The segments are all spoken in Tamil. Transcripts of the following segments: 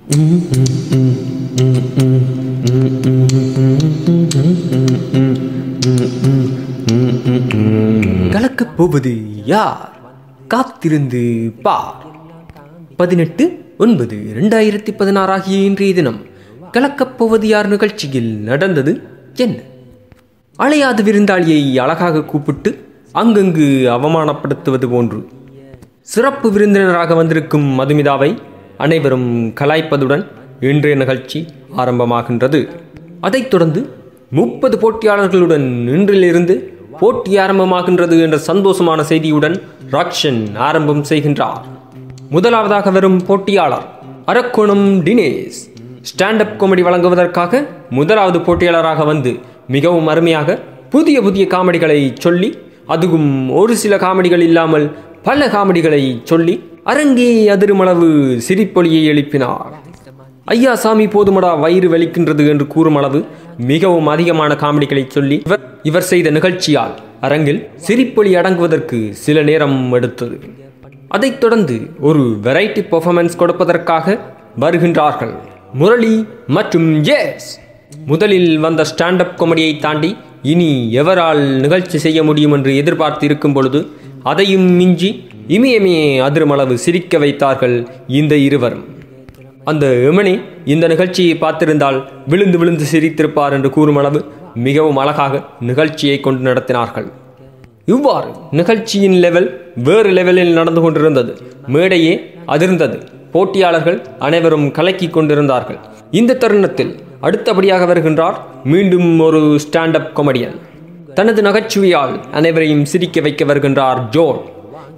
கலக்கப் போவது யார்? காத்திருந்து பார். 18/9/2016 ஆகிய இன்றைய தினம் கலக்கப் போவது யார் நிகழ்ச்சியில் நடந்தது என்ன? அழையாத விருந்தாளியை அழகாக கூப்பிட்டு அங்கங்கு அவமானப்படுத்துவது போன்று சிறப்பு விருந்தினராக வந்திருக்கும் மதுமிதாவை அனைவரும் கலாய்ப்பதுடன் இன்றைய நிகழ்ச்சி ஆரம்பமாகின்றது. அதைத் தொடர்ந்து 30 போட்டியாளர்களுடன் இன்றிலிருந்து போட்டி ஆரம்பமாகின்றது என்ற சந்தோஷமான செய்தியுடன் ராக்ஷன் ஆரம்பம் செய்கின்றார். முதலாவதாக வரும் போட்டியாளர் அரக்கோணம் தினேஷ். ஸ்டாண்டப் காமெடி வழங்குவதற்காக முதலாவது போட்டியாளராக வந்து மிகவும் அருமையாக புதிய புதிய காமெடிகளை சொல்லி, அதுவும் ஒரு சில காமெடிகள் இல்லாமல் பல காமெடிகளை சொல்லி அரங்கே அதிருமளவு சிரிப்பொலியை எழுப்பினார். ஐயா சாமி போதுமடா வயிறு வலிக்கின்றது என்று கூறும் அளவு மிகவும் அதிகமான காமெடிகளை சொல்லி இவர் செய்த நிகழ்ச்சியால் அரங்கில் சிரிப்பொலி அடங்குவதற்கு சில நேரம் எடுத்தது. அதைத் தொடர்ந்து ஒரு வெரைட்டி பெர்ஃபார்மன்ஸ் கொடுப்பதற்காக வருகின்றார்கள் முரளி மற்றும் எஸ். முதலில் வந்த ஸ்டாண்டப் காமெடியை தாண்டி இனி எவரால் நிகழ்ச்சி செய்ய முடியும் என்று எதிர்பார்த்து இருக்கும் பொழுது அதையும் மிஞ்சி இமயமே அதிருமளவு சிரிக்க வைத்தார்கள் இந்த இருவரும். அந்த எமனே இந்த நிகழ்ச்சியை பார்த்திருந்தால் விழுந்து விழுந்து சிரித்திருப்பார் என்று கூறும் அளவு மிகவும் அழகாக நிகழ்ச்சியை கொண்டு நடத்தினார்கள். இவ்வாறு நிகழ்ச்சியின் லெவல் வேறு லெவலில் நடந்து கொண்டிருந்தது. மேடையே அதிர்ந்தது. போட்டியாளர்கள் அனைவரும் கலக்கி கொண்டிருந்தார்கள். இந்த தருணத்தில் அடுத்தபடியாக வருகின்றார் மீண்டும் ஒரு ஸ்டாண்டப் காமெடியன். தனது நகைச்சுவையால் அனைவரையும் சிரிக்க வைக்க வருகின்றார் ஜோன்.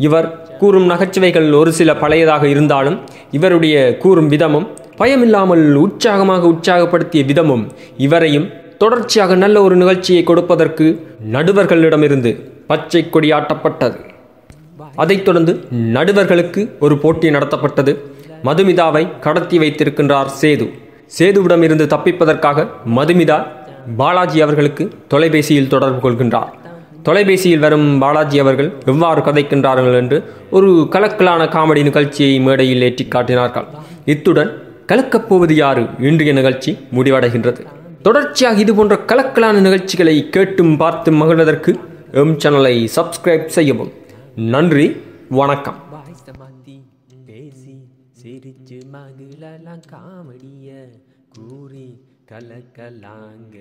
இவர் கூறும் நகைச்சுவைகள் ஒரு சில பழையதாக இருந்தாலும் இவருடைய கூறும் விதமும் பயமில்லாமல் உற்சாகமாக உற்சாகப்படுத்திய விதமும் இவரையும் தொடர்ச்சியாக நல்ல ஒரு நிகழ்ச்சியை கொடுப்பதற்கு நடுவர்களிடமிருந்து பச்சை கொடியாட்டப்பட்டது. அதைத் தொடர்ந்து நடுவர்களுக்கு ஒரு போட்டி நடத்தப்பட்டது. மதுமிதாவை கடத்தி வைத்திருக்கின்றார் சேது. சேதுவிடம் இருந்து தப்பிப்பதற்காக மதுமிதா பாலாஜி அவர்களுக்கு தொலைபேசியில் தொடர்பு கொள்கின்றார். தொலைபேசியில் வரும் பாலாஜி அவர்கள் எவ்வாறு கதைக்கின்றார்கள் என்று ஒரு கலக்கலான காமெடி நிகழ்ச்சியை மேடையில் ஏற்றி காட்டினார்கள். இத்துடன் கலக்கப் போவது யாரு இன்றைய நிகழ்ச்சி முடிவடைகின்றது. தொடர்ச்சியாக இது போன்ற கலக்கலான நிகழ்ச்சிகளை கேட்டும் பார்த்து மகிழ்வதற்கு எம் சேனலை சப்ஸ்கிரைப் செய்யவும். நன்றி, வணக்கம். சிரிச்சு மகிழலாம் காமெடிய கூறி கலக்கலாங்க.